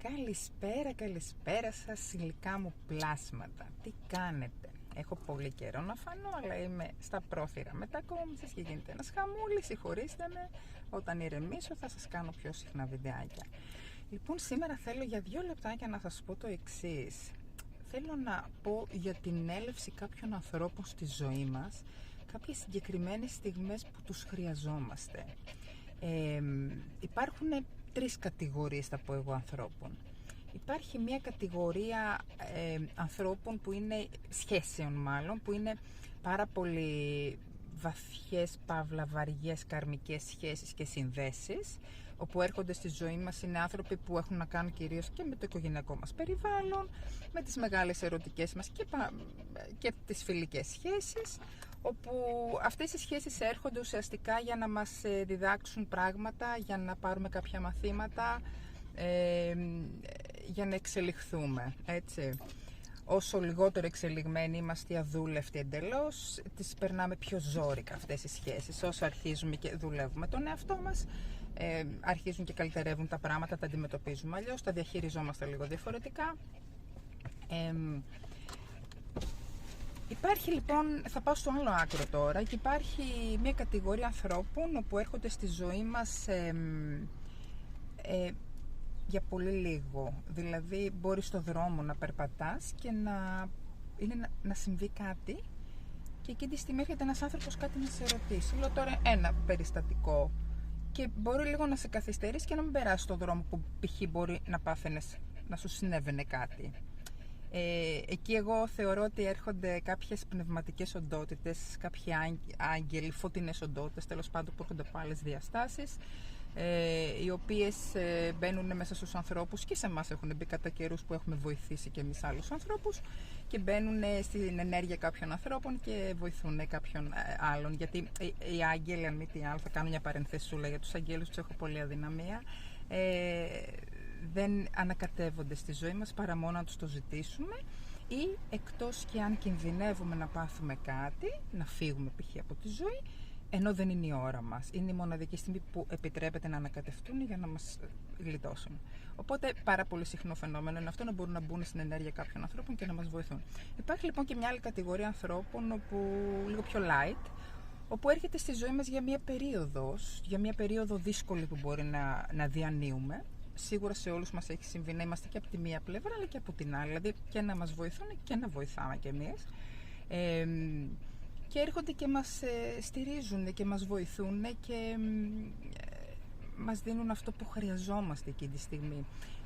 Καλησπέρα, καλησπέρα σας υλικά μου πλάσματα. Τι κάνετε? Έχω πολύ καιρό να φανώ, αλλά είμαι στα πρόθυρα μετακόμισης και γίνεται ένας χαμούλης. Συγχωρήστε με, όταν ηρεμήσω θα σας κάνω πιο συχνά βιντεάκια. Λοιπόν, σήμερα θέλω για 2 λεπτάκια να σας πω το εξής. Θέλω να πω για την έλευση κάποιων ανθρώπων στη ζωή μας, κάποιες συγκεκριμένες στιγμές που τους χρειαζόμαστε. Υπάρχουν 3 κατηγορίες, θα πω εγώ, ανθρώπων. Υπάρχει μια κατηγορία ανθρώπων που είναι σχέσεων μάλλον, που είναι πάρα πολύ βαθιές, παύλα, βαριές, καρμικές σχέσεις και συνδέσεις, όπου έρχονται στη ζωή μας. Είναι άνθρωποι που έχουν να κάνουν κυρίως και με το οικογενειακό μας περιβάλλον, με τις μεγάλες ερωτικές μας και τις φιλικές σχέσεις, όπου αυτές οι σχέσεις έρχονται ουσιαστικά για να μας διδάξουν πράγματα, για να πάρουμε κάποια μαθήματα, για να εξελιχθούμε, έτσι. Όσο λιγότερο εξελιγμένοι είμαστε, αδούλευτοι εντελώς, τις περνάμε πιο ζόρικα αυτές οι σχέσεις. Όσο αρχίζουμε και δουλεύουμε τον εαυτό μας, αρχίζουν και καλυτερεύουν τα πράγματα, τα αντιμετωπίζουμε αλλιώς, τα διαχειριζόμαστε λίγο διαφορετικά. Υπάρχει λοιπόν, θα πάω στο άλλο άκρο τώρα, και υπάρχει μια κατηγορία ανθρώπων όπου έρχονται στη ζωή μας για πολύ λίγο. Δηλαδή μπορεί στο δρόμο να περπατάς και να συμβεί κάτι και εκείνη τη στιγμή έρχεται ένας άνθρωπος κάτι να σε ρωτήσει. Λέω τώρα ένα περιστατικό και μπορεί λίγο να σε καθυστερήσει και να μην περάσει στο δρόμο που π.χ. μπορεί να πάθαινες, να σου συνέβαινε κάτι. Εκεί εγώ θεωρώ ότι έρχονται κάποιες πνευματικές οντότητες, κάποιοι άγγελοι, φωτεινές οντότητες, τέλος πάντων, που έρχονται από άλλες διαστάσεις, οι οποίες μπαίνουν μέσα στους ανθρώπους, και σε εμάς έχουν μπει κατά καιρούς που έχουμε βοηθήσει και εμείς άλλους ανθρώπους, και μπαίνουν στην ενέργεια κάποιων ανθρώπων και βοηθούν κάποιον άλλον. Γιατί οι άγγελοι, αν μη τι άλλο, θα κάνω μια παρενθεσούλα για τους αγγέλους, τους έχω πολλή αδυναμία, δεν ανακατεύονται στη ζωή μας παρά μόνο να τους το ζητήσουμε, ή εκτός και αν κινδυνεύουμε να πάθουμε κάτι, να φύγουμε π.χ. από τη ζωή, ενώ δεν είναι η ώρα μας. Είναι η μοναδική στιγμή που επιτρέπεται να ανακατευτούν για να μας γλιτώσουν. Οπότε πάρα πολύ συχνό φαινόμενο είναι αυτό, να μπορούν να μπουν στην ενέργεια κάποιων ανθρώπων και να μας βοηθούν. Υπάρχει λοιπόν και μια άλλη κατηγορία ανθρώπων, όπου λίγο πιο light, όπου έρχεται στη ζωή μας για μια περίοδο δύσκολη που μπορεί να διανύουμε. Σίγουρα σε όλους μας έχει συμβεί να είμαστε και από τη μία πλευρά αλλά και από την άλλη, δηλαδή και να μας βοηθούν και να βοηθάμε κι εμείς, και έρχονται και μας στηρίζουν και μας βοηθούν και μας δίνουν αυτό που χρειαζόμαστε εκείνη τη στιγμή.